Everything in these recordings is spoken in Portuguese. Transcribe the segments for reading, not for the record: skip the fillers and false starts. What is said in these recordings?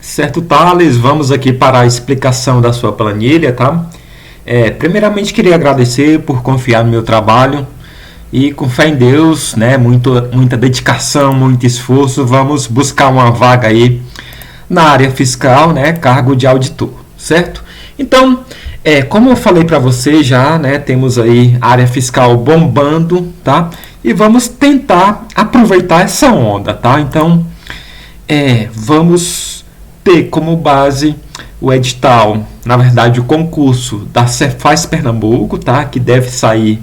Certo, Thales, vamos aqui para a explicação da sua planilha, tá? Primeiramente, queria agradecer por confiar no meu trabalho e com fé em Deus, né? Muita dedicação, muito esforço, vamos buscar uma vaga aí na área fiscal, né? Cargo de auditor, certo? Então, como eu falei para você já, né? Temos aí a área fiscal bombando, tá? E vamos tentar aproveitar essa onda, tá? Então, vamos ter como base o edital, na verdade o concurso da Cefaz Pernambuco, tá? Que deve sair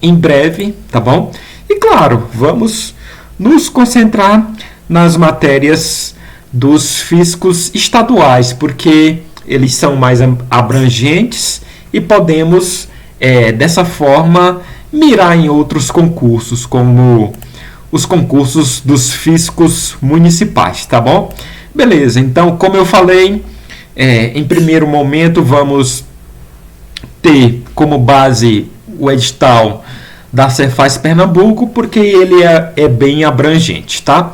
em breve, tá bom? E claro, vamos nos concentrar nas matérias dos fiscos estaduais, porque eles são mais abrangentes e podemos, dessa forma, mirar em outros concursos, como os concursos dos fiscos municipais, tá bom? Beleza, então, como eu falei, em primeiro momento vamos ter como base o edital da Cefaz Pernambuco, porque ele é bem abrangente, tá?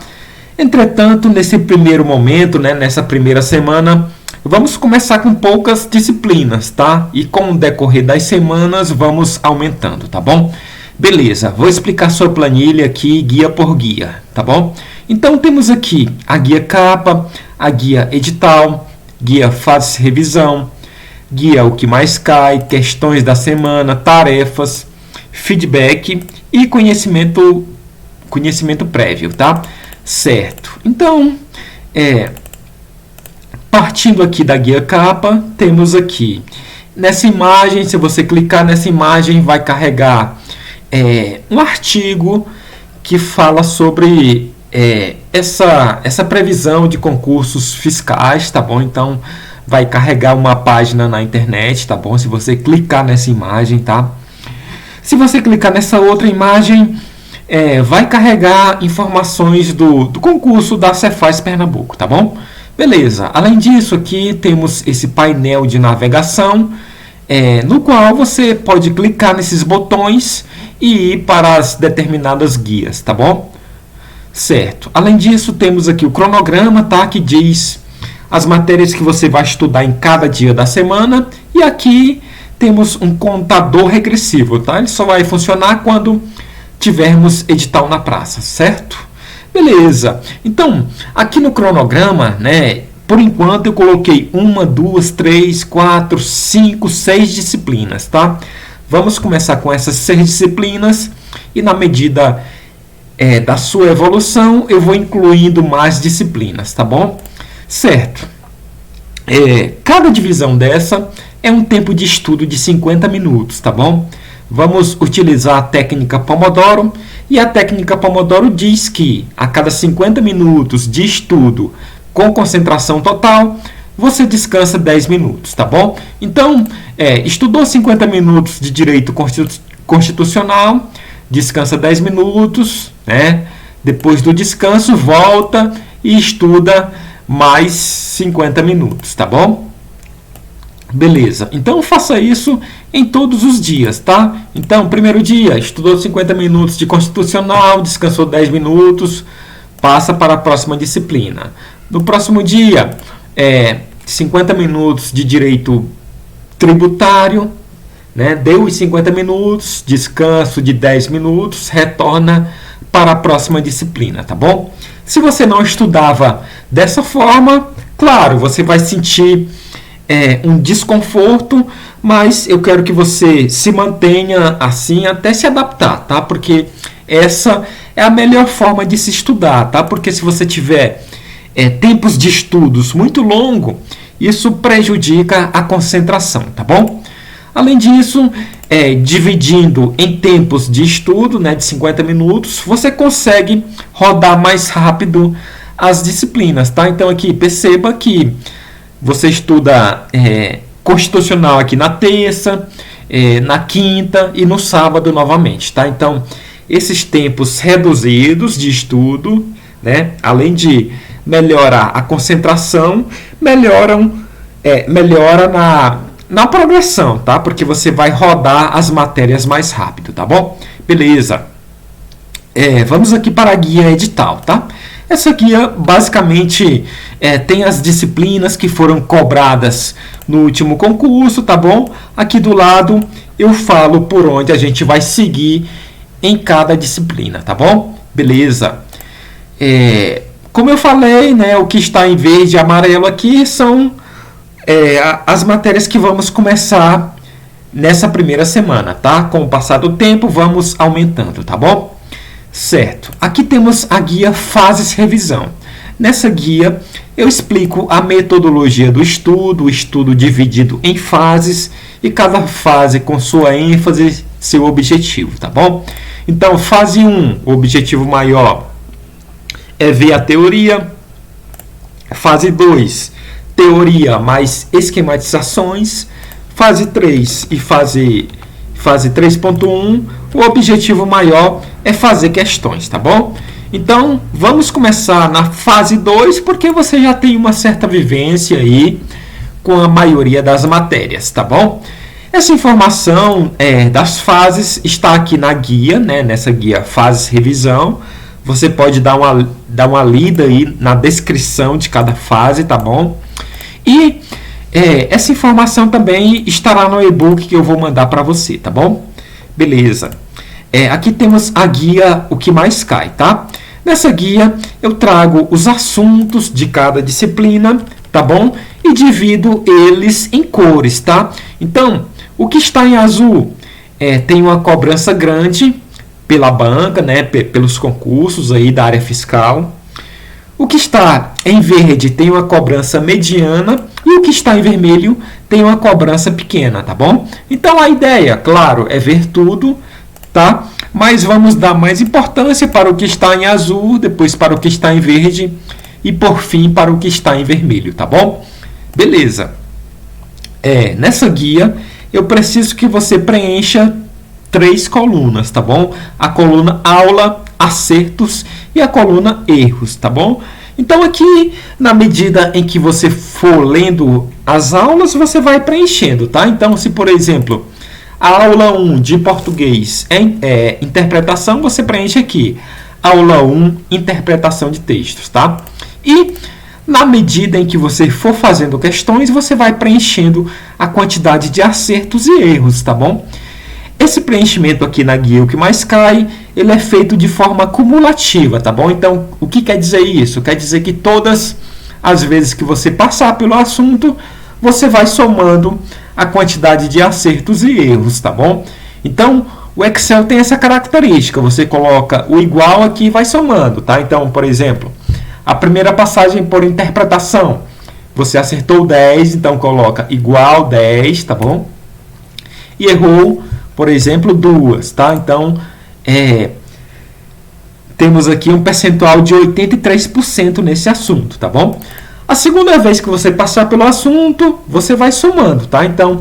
Entretanto, nesse primeiro momento, né, nessa primeira semana, vamos começar com poucas disciplinas, tá? E com o decorrer das semanas vamos aumentando, tá bom? Beleza, vou explicar sua planilha aqui, guia por guia, tá bom? Então, temos aqui a guia capa, a guia edital, guia fase revisão, guia o que mais cai, questões da semana, tarefas, feedback e conhecimento prévio, tá? Certo. Então, partindo aqui da guia capa, temos aqui nessa imagem, se você clicar nessa imagem, vai carregar um artigo que fala sobre essa previsão de concursos fiscais, tá bom? Então, vai carregar uma página na internet, tá bom? Se você clicar nessa imagem, tá? Se você clicar nessa outra imagem, vai carregar informações do concurso da Cefaz Pernambuco, tá bom? Beleza. Além disso, aqui temos esse painel de navegação, no qual você pode clicar nesses botões e ir para as determinadas guias, tá bom? Certo. Além disso, temos aqui o cronograma, tá? Que diz as matérias que você vai estudar em cada dia da semana. E aqui temos um contador regressivo, tá? Ele só vai funcionar quando tivermos edital na praça, certo? Beleza. Então, aqui no cronograma, né? Por enquanto eu coloquei 1, 2, 3, 4, 5, 6 disciplinas, tá? Vamos começar com essas 6 disciplinas e na medida da sua evolução eu vou incluindo mais disciplinas, tá bom? Certo. Cada divisão dessa é um tempo de estudo de 50 minutos, tá bom? Vamos utilizar a técnica Pomodoro e a técnica Pomodoro diz que a cada 50 minutos de estudo com concentração total, você descansa 10 minutos, tá bom? Então, estudou 50 minutos de direito constitucional, descansa 10 minutos, né? Depois do descanso, volta e estuda mais 50 minutos, tá bom? Beleza, então faça isso em todos os dias, tá? Então, primeiro dia, estudou 50 minutos de constitucional, descansou 10 minutos, passa para a próxima disciplina. No próximo dia, 50 minutos de direito tributário, né? Deu os 50 minutos, descanso de 10 minutos, retorna para a próxima disciplina, tá bom? Se você não estudava dessa forma, claro, você vai sentir um desconforto, mas eu quero que você se mantenha assim até se adaptar, tá? Porque essa é a melhor forma de se estudar, tá? Porque se você tiver tempos de estudos muito longos, isso prejudica a concentração, tá bom? Além disso, dividindo em tempos de estudo, né, de 50 minutos, você consegue rodar mais rápido as disciplinas, tá? Então aqui perceba que você estuda constitucional aqui na terça, na quinta e no sábado novamente, tá? Então, esses tempos reduzidos de estudo, né, além de melhorar a concentração, melhora na progressão, tá? Porque você vai rodar as matérias mais rápido, tá bom? Beleza. Vamos aqui para a guia edital, tá? Essa guia basicamente tem as disciplinas que foram cobradas no último concurso, tá bom? Aqui do lado eu falo por onde a gente vai seguir em cada disciplina, tá bom? Beleza. Como eu falei, né, o que está em verde e amarelo aqui são as matérias que vamos começar nessa primeira semana, tá? Com o passar do tempo, vamos aumentando, tá bom? Certo. Aqui temos a guia Fases Revisão. Nessa guia, eu explico a metodologia do estudo, o estudo dividido em fases e cada fase com sua ênfase, seu objetivo, tá bom? Então, fase 1, o objetivo maior é ver a teoria. Fase 2, teoria mais esquematizações. Fase 3 e fase 3.1, o objetivo maior é fazer questões, tá bom? Então, vamos começar na fase 2, porque você já tem uma certa vivência aí com a maioria das matérias, tá bom? Essa informação das fases está aqui na guia, né? Nessa guia Fases Revisão. Você pode dar uma lida aí na descrição de cada fase, tá bom? E essa informação também estará no e-book que eu vou mandar para você, tá bom? Beleza. Aqui temos a guia O que mais cai, tá? Nessa guia eu trago os assuntos de cada disciplina, tá bom? E divido eles em cores, tá? Então, o que está em azul tem uma cobrança grande pela banca, né? Pelos concursos aí da área fiscal. O que está em verde tem uma cobrança mediana e o que está em vermelho tem uma cobrança pequena, tá bom? Então a ideia, claro, é ver tudo, tá? Mas vamos dar mais importância para o que está em azul, depois para o que está em verde e por fim para o que está em vermelho, tá bom? Beleza. Nessa guia eu preciso que você preencha 3 colunas, tá bom? A coluna aula, acertos e a coluna erros, tá bom? Então aqui, na medida em que você for lendo as aulas, você vai preenchendo, tá? Então, se por exemplo, a aula 1 de português é interpretação, você preenche aqui. Aula 1, interpretação de textos, tá? E na medida em que você for fazendo questões, você vai preenchendo a quantidade de acertos e erros, tá bom? Esse preenchimento aqui na guia O que mais cai, ele é feito de forma cumulativa, tá bom? Então, o que quer dizer isso? Quer dizer que todas as vezes que você passar pelo assunto, você vai somando a quantidade de acertos e erros, tá bom? Então, o Excel tem essa característica, você coloca o igual aqui e vai somando, tá? Então, por exemplo, a primeira passagem por interpretação, você acertou 10, então coloca igual 10, tá bom? E errou, por exemplo, 2, tá? Então, temos aqui um percentual de 83% nesse assunto, tá bom? A segunda vez que você passar pelo assunto, você vai somando, tá? Então,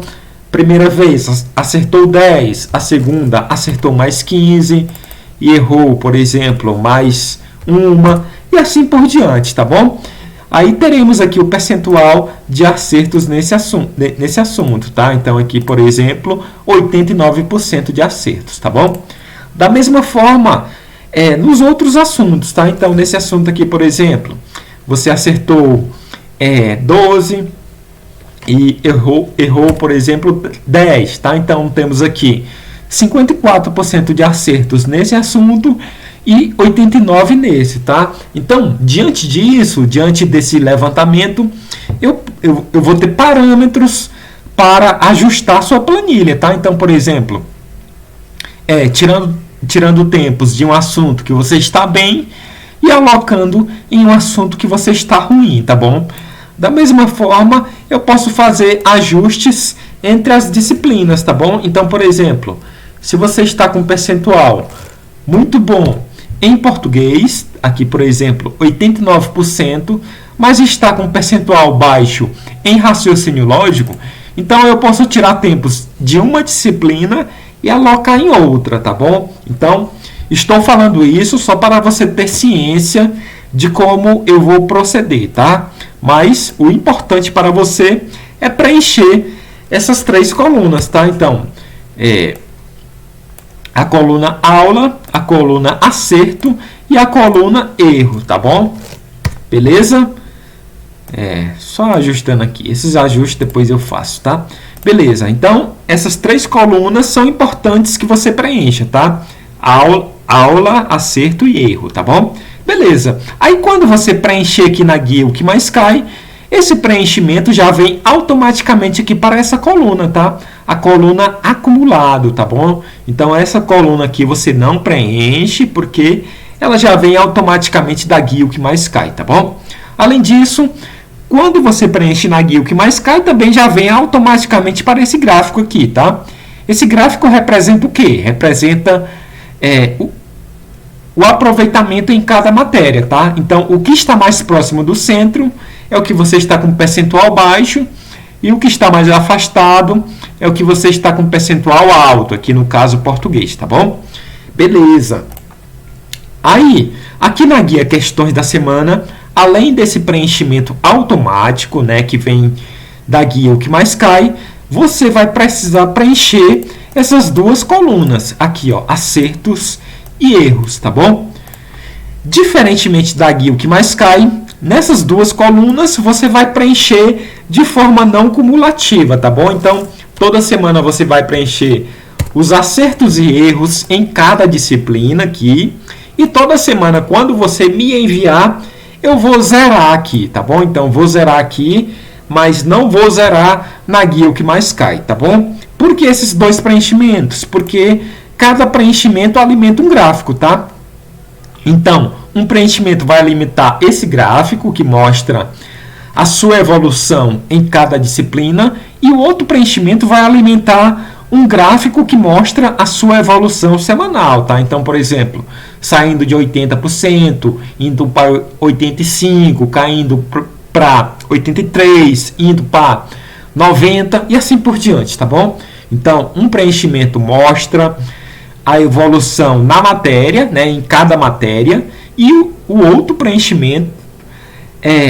primeira vez acertou 10, a segunda acertou mais 15 e errou, por exemplo, mais uma e assim por diante, tá bom? Aí teremos aqui o percentual de acertos nesse assunto, tá? Então, aqui, por exemplo, 89% de acertos, tá bom? Da mesma forma, nos outros assuntos, tá? Então, nesse assunto aqui, por exemplo, você acertou 12 e errou, por exemplo, 10, tá? Então, temos aqui 54% de acertos nesse assunto e 89 nesse, tá? Então, diante disso, diante desse levantamento, eu vou ter parâmetros para ajustar a sua planilha, tá? Então, por exemplo, tirando tempos de um assunto que você está bem e alocando em um assunto que você está ruim, tá bom? Da mesma forma, eu posso fazer ajustes entre as disciplinas, tá bom? Então, por exemplo, se você está com um percentual muito bom em português, aqui, por exemplo, 89%, mas está com um percentual baixo em raciocínio lógico, então eu posso tirar tempos de uma disciplina e alocar em outra, tá bom? Então, estou falando isso só para você ter ciência de como eu vou proceder, tá? Mas o importante para você é preencher essas 3 colunas, tá? Então, a coluna aula, a coluna acerto e a coluna erro, tá bom? Beleza? Só ajustando aqui. Esses ajustes depois eu faço, tá? Beleza, então essas 3 colunas são importantes que você preencha, tá? Aula, acerto e erro, tá bom? Beleza. Aí quando você preencher aqui na guia o que mais cai, esse preenchimento já vem automaticamente aqui para essa coluna, tá? A coluna acumulado, tá bom? Então essa coluna aqui você não preenche porque ela já vem automaticamente da guia o que mais cai, tá bom? Além disso, quando você preenche na guia o que mais cai, também já vem automaticamente para esse gráfico aqui, tá? Esse gráfico representa o quê? Representa o aproveitamento em cada matéria, tá? Então, o que está mais próximo do centro é o que você está com percentual baixo e o que está mais afastado é o que você está com percentual alto, aqui no caso português, tá bom? Beleza. Aí, aqui na guia Questões da Semana, além desse preenchimento automático, né, que vem da guia o que mais cai, você vai precisar preencher essas 2 colunas aqui, ó, acertos e erros, tá bom? Diferentemente da guia o que mais cai, nessas 2 colunas você vai preencher de forma não cumulativa, tá bom? Então, toda semana você vai preencher os acertos e erros em cada disciplina aqui, e toda semana, quando você me enviar, eu vou zerar aqui, tá bom? Então, vou zerar aqui, mas não vou zerar na guia o que mais cai, tá bom? Por que esses 2 preenchimentos? Porque cada preenchimento alimenta um gráfico, tá? Então, um preenchimento vai alimentar esse gráfico que mostra a sua evolução em cada disciplina e o outro preenchimento vai alimentar um gráfico que mostra a sua evolução semanal, tá? Então, por exemplo, saindo de 80%, indo para 85%, caindo para 83%, indo para 90% e assim por diante, tá bom? Então, um preenchimento mostra a evolução na matéria, né, em cada matéria, e o outro preenchimento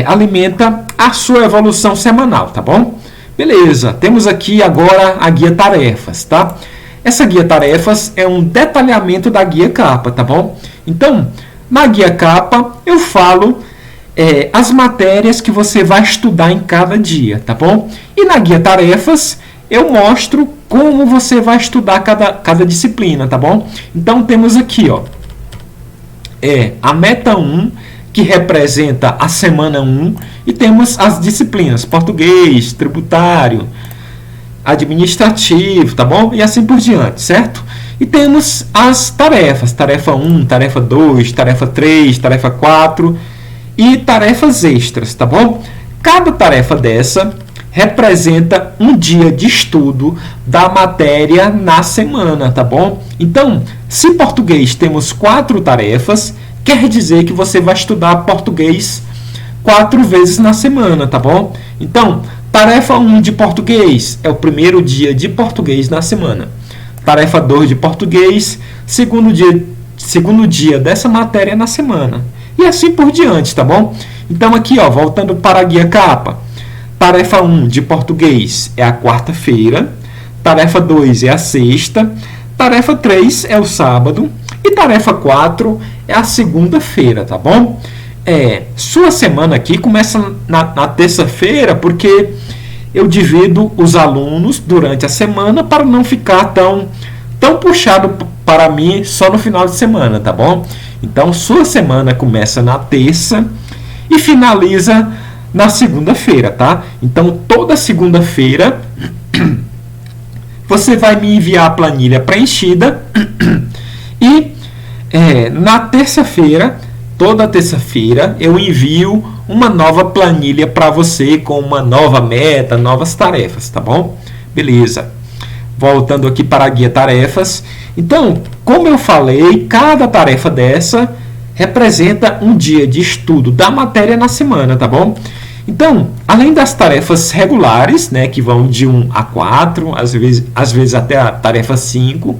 alimenta a sua evolução semanal, tá bom? Beleza, temos aqui agora a guia tarefas, tá? Essa guia tarefas é um detalhamento da guia capa, tá bom? Então, na guia capa eu falo as matérias que você vai estudar em cada dia, tá bom? E na guia tarefas eu mostro como você vai estudar cada disciplina, tá bom? Então temos aqui, ó, a meta 1, que representa a semana 1, e temos as disciplinas, português, tributário, administrativo, tá bom? E assim por diante, certo? E temos as tarefas, tarefa 1, tarefa 2, tarefa 3, tarefa 4 e tarefas extras, tá bom? Cada tarefa dessa representa um dia de estudo da matéria na semana, tá bom? Então, se português temos 4 tarefas, quer dizer que você vai estudar português 4 vezes na semana, tá bom? Então, tarefa 1 de português é o primeiro dia de português na semana. Tarefa 2 de português, segundo dia dessa matéria na semana. E assim por diante, tá bom? Então aqui, ó, voltando para a guia capa. Tarefa 1 de português é a quarta-feira. Tarefa 2 é a sexta. Tarefa 3 é o sábado. E tarefa 4 é a segunda-feira, tá bom? Sua semana aqui começa na terça-feira, porque eu divido os alunos durante a semana para não ficar tão puxado para mim só no final de semana, tá bom? Então, sua semana começa na terça e finaliza na segunda-feira, tá? Então, toda segunda-feira você vai me enviar a planilha preenchida e na terça-feira, toda terça-feira, eu envio uma nova planilha para você com uma nova meta, novas tarefas, tá bom? Beleza. Voltando aqui para a guia tarefas. Então, como eu falei, cada tarefa dessa representa um dia de estudo da matéria na semana, tá bom? Então, além das tarefas regulares, né, que vão de 1 a 4, às vezes até a tarefa 5,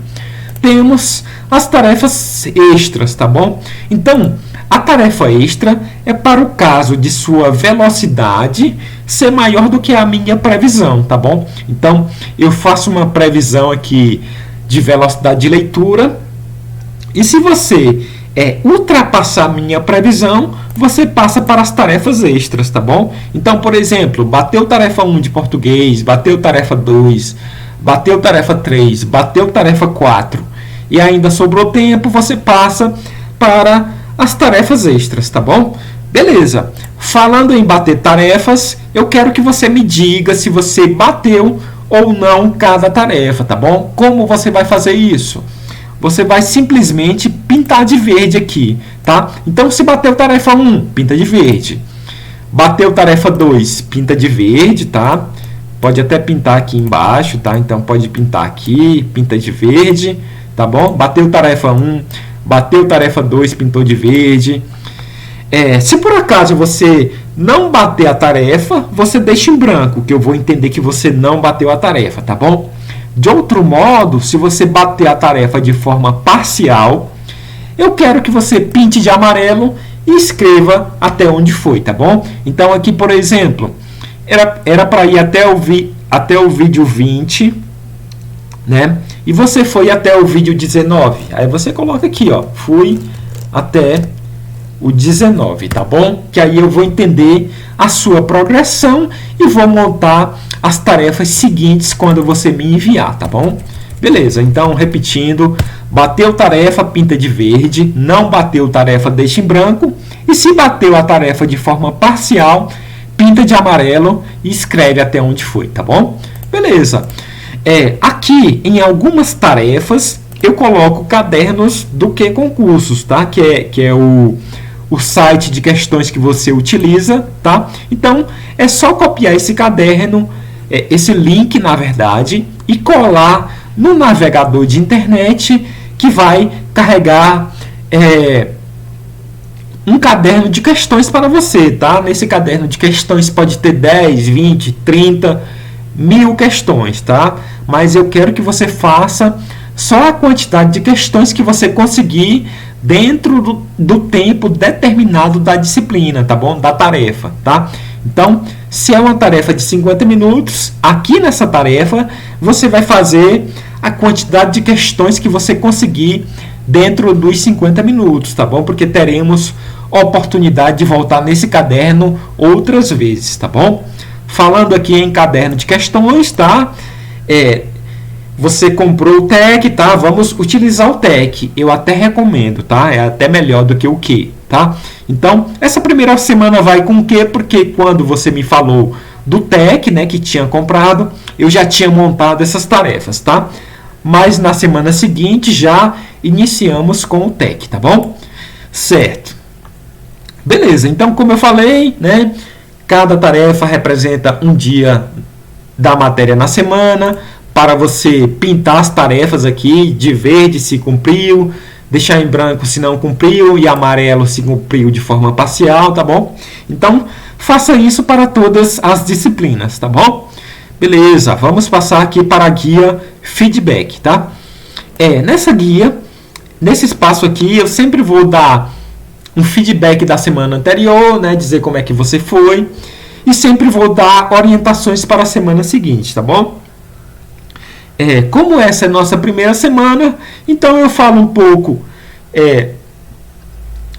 temos as tarefas extras, tá bom? Então, a tarefa extra é para o caso de sua velocidade ser maior do que a minha previsão, tá bom? Então, eu faço uma previsão aqui de velocidade de leitura, e se você ultrapassar minha previsão, você passa para as tarefas extras, tá bom? Então, por exemplo, bateu tarefa 1 de português, bateu tarefa 2, bateu tarefa 3, bateu tarefa 4 e ainda sobrou tempo, você passa para as tarefas extras, tá bom? Beleza. Falando em bater tarefas, eu quero que você me diga se você bateu ou não cada tarefa, tá bom? Como você vai fazer isso? Você vai simplesmente pintar de verde aqui, tá? Então, se bateu tarefa 1, pinta de verde. Bateu tarefa 2, pinta de verde, tá? Pode até pintar aqui embaixo, tá? Então, pode pintar aqui, pinta de verde, tá bom? Bateu tarefa 1, bateu tarefa 2, pintou de verde. Se por acaso você não bater a tarefa, você deixa em branco, que eu vou entender que você não bateu a tarefa, tá bom? De outro modo, se você bater a tarefa de forma parcial, eu quero que você pinte de amarelo e escreva até onde foi, tá bom? Então aqui, por exemplo, era para ir até o vídeo 20, né? E você foi até o vídeo 19. Aí você coloca aqui, ó, fui até o 19, tá bom? Que aí eu vou entender a sua progressão e vou montar as tarefas seguintes quando você me enviar, tá bom? Beleza, então repetindo, bateu tarefa, pinta de verde, não bateu tarefa, deixa em branco, e se bateu a tarefa de forma parcial, pinta de amarelo e escreve até onde foi, tá bom? Beleza. Aqui, em algumas tarefas, eu coloco cadernos do que concursos, tá? Que é o site de questões que você utiliza, tá? Então, é só copiar esse caderno, esse link, na verdade, e colar no navegador de internet que vai carregar um caderno de questões para você, tá? Nesse caderno de questões pode ter 10, 20, 30, 1000 questões, tá? Mas eu quero que você faça só a quantidade de questões que você conseguir dentro do tempo determinado da disciplina, tá bom? Da tarefa, tá? Então, se é uma tarefa de 50 minutos, aqui nessa tarefa, você vai fazer a quantidade de questões que você conseguir dentro dos 50 minutos, tá bom? Porque teremos oportunidade de voltar nesse caderno outras vezes, tá bom? Falando aqui em caderno de questões, tá? Você comprou o TEC, tá? Vamos utilizar o TEC. Eu até recomendo, tá? É até melhor do que o Q, tá? Então, essa primeira semana vai com o Q, porque quando você me falou do TEC, né, que tinha comprado, eu já tinha montado essas tarefas, tá? Mas na semana seguinte já iniciamos com o TEC, tá bom? Certo. Beleza, então como eu falei, né, cada tarefa representa um dia da matéria na semana, para você pintar as tarefas aqui, de verde se cumpriu, deixar em branco se não cumpriu e amarelo se cumpriu de forma parcial, tá bom? Então, faça isso para todas as disciplinas, tá bom? Beleza, vamos passar aqui para a guia feedback, tá? Nessa guia, nesse espaço aqui, eu sempre vou dar um feedback da semana anterior, né? Dizer como é que você foi. E sempre vou dar orientações para a semana seguinte, tá bom? Como essa é a nossa primeira semana, então eu falo um pouco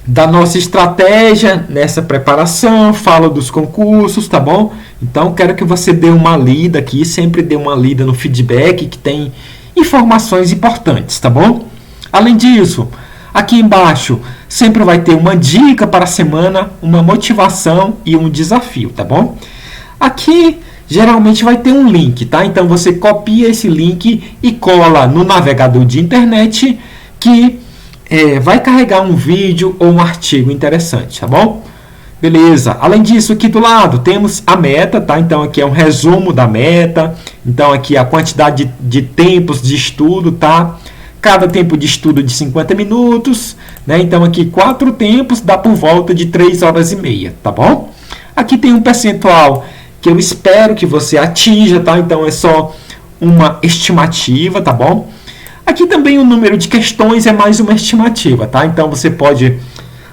da nossa estratégia nessa preparação, falo dos concursos, tá bom? Então quero que você dê uma lida aqui, sempre dê uma lida no feedback que tem informações importantes, tá bom? Além disso, aqui embaixo sempre vai ter uma dica para a semana, uma motivação e um desafio, tá bom? Aqui geralmente vai ter um link, tá? Então você copia esse link e cola no navegador de internet que vai carregar um vídeo ou um artigo interessante, tá bom? Beleza. Além disso, aqui do lado temos a meta, tá? Então aqui é um resumo da meta. Então aqui a quantidade de tempos de estudo, tá? Cada tempo de estudo de 50 minutos, né? Então aqui 4 tempos dá por volta de 3 horas e meia, tá bom? Aqui tem um percentual que eu espero que você atinja, tá? Então é só uma estimativa, tá bom? Aqui também o número de questões é mais uma estimativa, tá? Então você pode,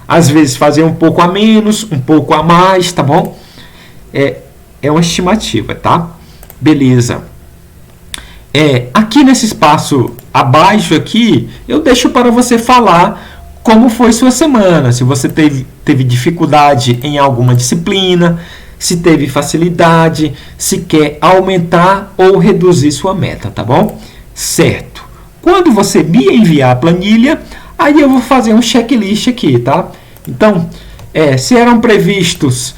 às vezes, fazer um pouco a menos, um pouco a mais, tá bom? É uma estimativa, tá? Beleza. Aqui nesse espaço abaixo aqui, eu deixo para você falar como foi sua semana, se você teve dificuldade em alguma disciplina, se teve facilidade, se quer aumentar ou reduzir sua meta, tá bom? Certo. Quando você me enviar a planilha, aí eu vou fazer um checklist aqui, tá? Então, se eram previstos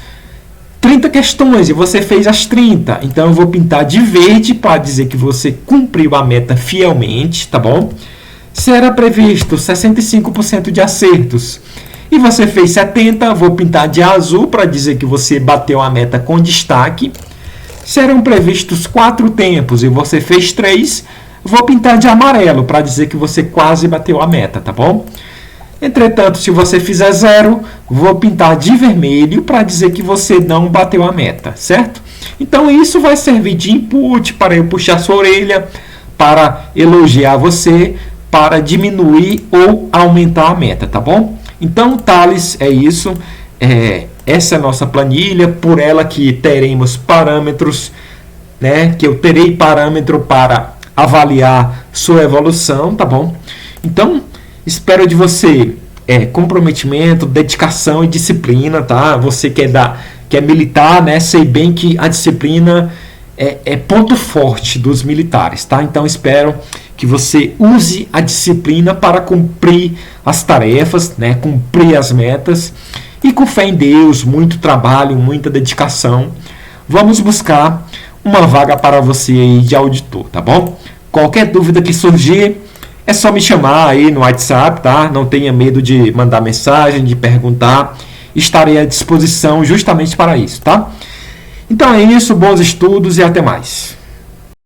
30 questões e você fez as 30, então eu vou pintar de verde para dizer que você cumpriu a meta fielmente, tá bom? Se era previsto 65% de acertos e você fez 70, vou pintar de azul para dizer que você bateu a meta com destaque. Se eram previstos 4 tempos e você fez 3, vou pintar de amarelo para dizer que você quase bateu a meta, tá bom? Entretanto, se você fizer 0, vou pintar de vermelho para dizer que você não bateu a meta, certo? Então, isso vai servir de input para eu puxar sua orelha, para elogiar você, para diminuir ou aumentar a meta, tá bom? Então, Thales, é isso. Essa é a nossa planilha, por ela que teremos parâmetros, né? Que eu terei parâmetro para avaliar sua evolução, tá bom? Então, espero de você comprometimento, dedicação e disciplina, tá? Você quer militar, né? Sei bem que a disciplina é ponto forte dos militares, tá? Então, espero que você use a disciplina para cumprir as tarefas, né? Cumprir as metas. E com fé em Deus, muito trabalho, muita dedicação, vamos buscar uma vaga para você aí de auditor, tá bom? Qualquer dúvida que surgir, é só me chamar aí no WhatsApp, tá? Não tenha medo de mandar mensagem, de perguntar. Estarei à disposição justamente para isso, tá? Então é isso, bons estudos e até mais.